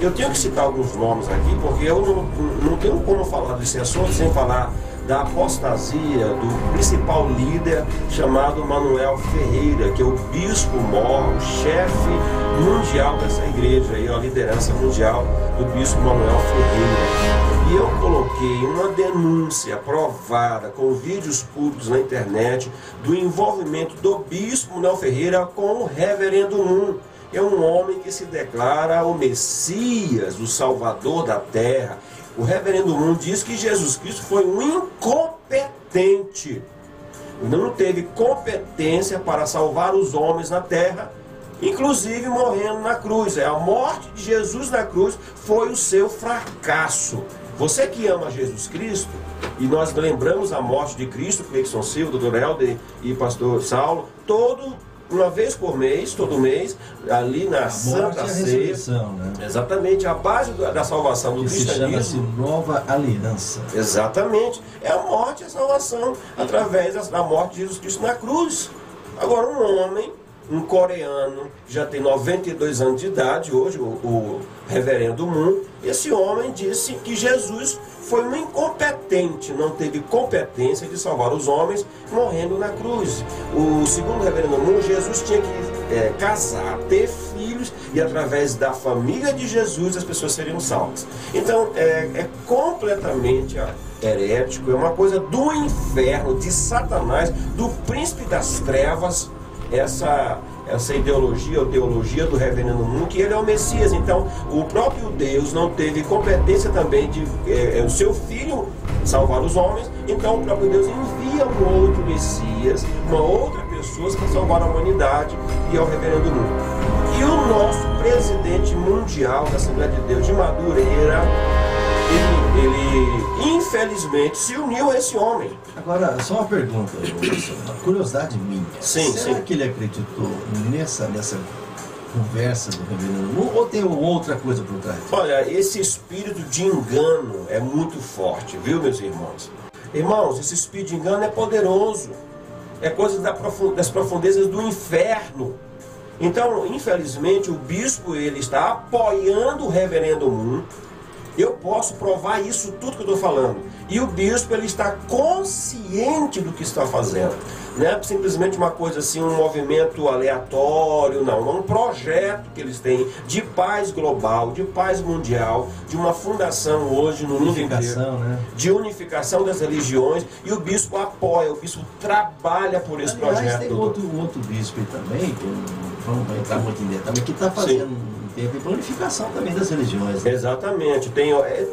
Eu tenho que citar alguns nomes aqui, porque eu não tenho como falar desse assunto sem falar da apostasia do principal líder chamado Manuel Ferreira, que é o bispo-mor, o chefe mundial dessa igreja, aí, a liderança mundial do bispo Manuel Ferreira. E eu coloquei uma denúncia provada com vídeos públicos na internet do envolvimento do bispo Manuel Ferreira com o reverendo Moon. É um homem que se declara o Messias, o Salvador da terra. O reverendo Moon diz que Jesus Cristo foi um incompetente. Não teve competência para salvar os homens na terra, inclusive morrendo na cruz. A morte de Jesus na cruz foi o seu fracasso. Você que ama Jesus Cristo, e nós lembramos a morte de Cristo, Cleison Silva, Dr. Helder e pastor Saulo, uma vez por mês, todo mês, ali na Santa Ceia. Né? Exatamente, a base da salvação do cristianismo. Se chama-se Nova Aliança. Exatamente, é a morte e a salvação através da morte de Jesus Cristo na cruz. Agora, um homem, um coreano, já tem 92 anos de idade, hoje, o reverendo Moon, esse homem disse que Jesus foi um incompetente, não teve competência de salvar os homens morrendo na cruz. Segundo o reverendo Moon, Jesus tinha que casar, ter filhos, e através da família de Jesus as pessoas seriam salvas. Então é completamente herético, é uma coisa do inferno, de Satanás, do príncipe das trevas, essa ideologia ou teologia do reverendo Moon, que ele é o Messias. Então o próprio Deus não teve competência também de o seu filho salvar os homens, então o próprio Deus envia um outro Messias, uma outra pessoa para salvar a humanidade, e é o reverendo Moon. E o nosso presidente mundial da Assembleia de Deus de Madureira, ele infelizmente se uniu a esse homem. Agora, só uma pergunta, uma curiosidade minha. Sim, Será que ele acreditou nessa conversa do reverendo Moon, ou tem outra coisa por trás? Olha, esse espírito de engano é muito forte, viu, meus irmãos? Irmãos, esse espírito de engano é poderoso. É coisa das profundezas do inferno. Então, infelizmente, o bispo ele está apoiando o reverendo Moon. Eu posso provar isso tudo que eu estou falando. E o bispo ele está consciente do que está fazendo. Não é simplesmente uma coisa assim, um movimento aleatório, não. É um projeto que eles têm de paz global, de paz mundial, de uma fundação hoje no mundo inteiro, né? De unificação das religiões. E o bispo apoia, o bispo trabalha por esse projeto. Tem outro bispo aí também, que não vamos entrar muito em detalhe, que está fazendo... Tem a planificação também das religiões. Né? Exatamente.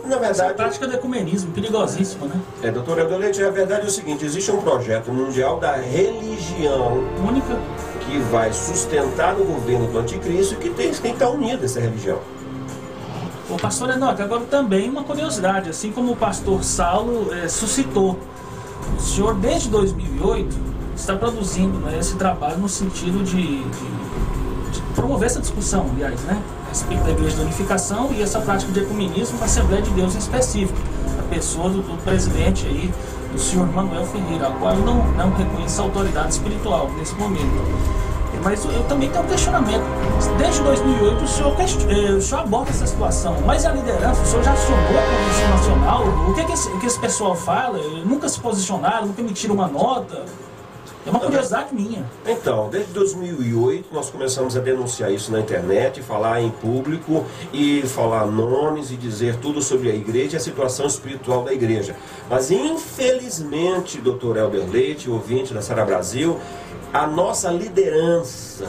Na verdade... Essa prática do ecumenismo, perigosíssima, né? Doutor Helder Leite, a verdade é o seguinte, existe um projeto mundial da religião única que vai sustentar o governo do anticristo e que tem que estar unida essa religião. O pastor Enoque, agora também uma curiosidade, assim como o pastor Saulo suscitou, o senhor desde 2008 está produzindo, né, esse trabalho no sentido de promover essa discussão, aliás, né, a respeito da Igreja da Unificação e essa prática de ecumenismo na Assembleia de Deus em específico, a pessoa do presidente aí, do senhor Manuel Ferreira, ao qual eu não reconheço a autoridade espiritual nesse momento. Mas eu também tenho um questionamento. Desde 2008 o senhor aborda essa situação, mas a liderança, o senhor já acionou a Convenção Nacional? O que esse pessoal fala? Nunca se posicionaram, nunca emitiram uma nota? É uma curiosidade minha. Então, desde 2008 nós começamos a denunciar isso na internet, falar em público e falar nomes e dizer tudo sobre a igreja e a situação espiritual da igreja. Mas infelizmente, Dr. Helder Leite, ouvinte da Sara Brasil, a nossa liderança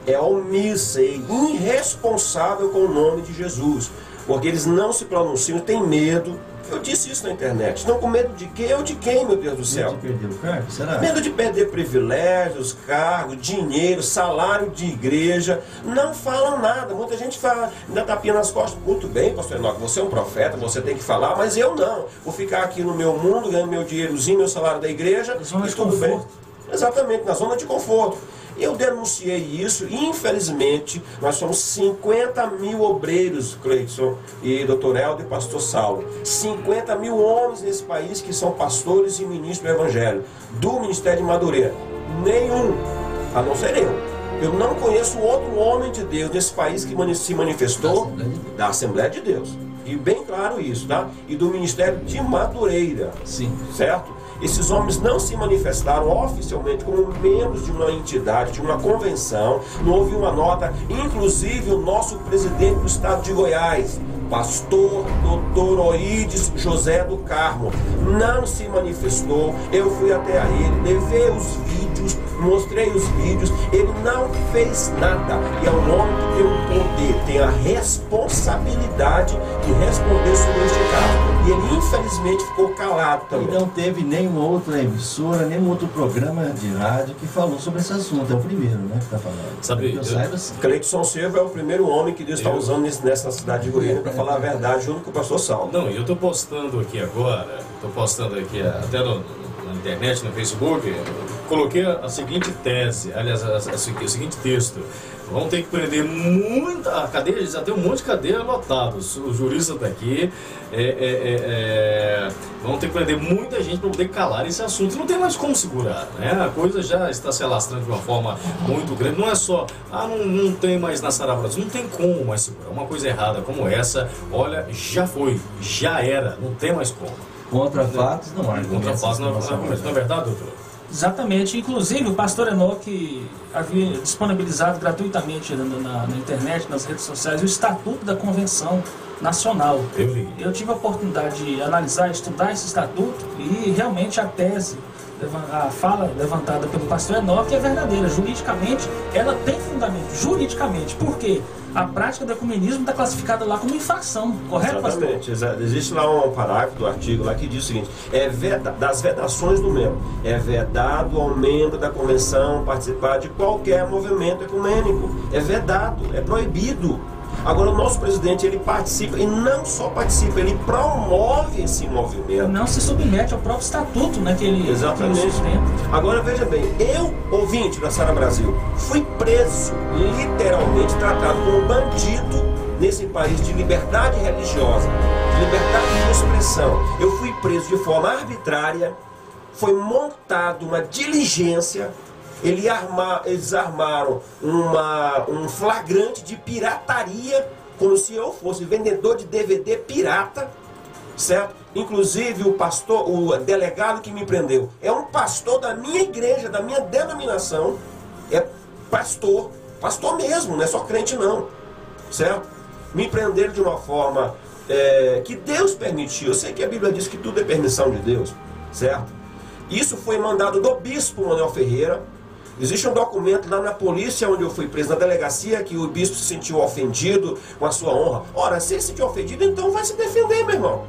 é omissa e irresponsável com o nome de Jesus, porque eles não se pronunciam, têm medo. Eu disse isso na internet. Estão com medo de quê? Ou de quem, meu Deus do céu? Medo de perder o cargo? Será? Medo de perder privilégios, cargos, dinheiro, salário de igreja. Não falam nada. Muita gente fala, ainda tapinha nas costas. Muito bem, pastor Enoque, você é um profeta, você tem que falar, mas eu não. Vou ficar aqui no meu mundo, ganhando meu dinheirozinho, meu salário da igreja, zona de tudo bem. conforto. Exatamente, na zona de conforto. Eu denunciei isso e, infelizmente, nós somos 50 mil obreiros, Cleison e Dr. Helder e pastor Saulo. 50 mil homens nesse país que são pastores e ministros do Evangelho, do Ministério de Madureira. Nenhum, a não ser eu. Eu não conheço outro homem de Deus nesse país que se manifestou da Assembleia de Deus. E bem claro isso, tá? E do Ministério de Madureira. Sim. Certo? Esses homens não se manifestaram oficialmente como membros de uma entidade, de uma convenção. Não houve uma nota. Inclusive o nosso presidente do estado de Goiás, pastor Dr. Oídes José do Carmo, não se manifestou. Eu fui até a ele, levei os vídeos, mostrei os vídeos. Ele não fez nada. E é um homem que tem um poder, tem a responsabilidade de responder sobre este caso. E ele infelizmente ficou calado também. E não teve nenhuma outra emissora, nenhum outro programa de rádio que falou sobre esse assunto. É o primeiro, né, que está falando. Sabe, Cleiton Silva é o primeiro homem que Deus está usando nessa cidade de Goiânia para falar a verdade junto com o pastor Saulo. Não, eu estou postando aqui agora, até na internet, no Facebook, coloquei a seguinte tese, aliás, o seguinte texto. Vão ter que prender muita cadeia, já tem um monte de cadeia lotado. Os juristas daqui vão ter que prender muita gente para poder calar esse assunto. Não tem mais como segurar, né? A coisa já está se alastrando de uma forma muito grande. Não é só, não tem mais na Sara Brasil, não tem como mais segurar. Uma coisa errada como essa, olha, já foi, já era, não tem mais como. Contra fatos não há. Contra fatos não é verdade, doutor? Exatamente, inclusive o pastor Enoque havia disponibilizado gratuitamente na internet, nas redes sociais, o Estatuto da Convenção Nacional. Eu tive a oportunidade de analisar, estudar esse estatuto e realmente a tese, a fala levantada pelo pastor Enoque é verdadeira. Juridicamente, ela tem fundamento, juridicamente. Por quê? A prática do ecumenismo está classificada lá como infração, correto, pastor? Exatamente. Existe lá um parágrafo do artigo lá que diz o seguinte: das vedações do membro, é vedado ao membro da convenção participar de qualquer movimento ecumênico. É vedado, é proibido. Agora o nosso presidente, ele participa, e não só participa, ele promove esse movimento. Não se submete ao próprio estatuto, né, que ele Exatamente. Agora veja bem, eu, ouvinte da Sara Brasil, fui preso, literalmente tratado como bandido nesse país de liberdade religiosa, de liberdade de expressão. Eu fui preso de forma arbitrária, foi montada uma diligência. Eles armaram um flagrante de pirataria, como se eu fosse vendedor de DVD pirata, certo? Inclusive o delegado que me prendeu é um pastor da minha igreja, da minha denominação, é pastor mesmo, não é só crente não, certo? Me prenderam de uma forma que Deus permitiu. Eu sei que a Bíblia diz que tudo é permissão de Deus, certo? Isso foi mandado do bispo Manuel Ferreira. Existe um documento lá na polícia onde eu fui preso, na delegacia, que o bispo se sentiu ofendido com a sua honra. Ora, se ele se sentiu ofendido, então vai se defender, meu irmão.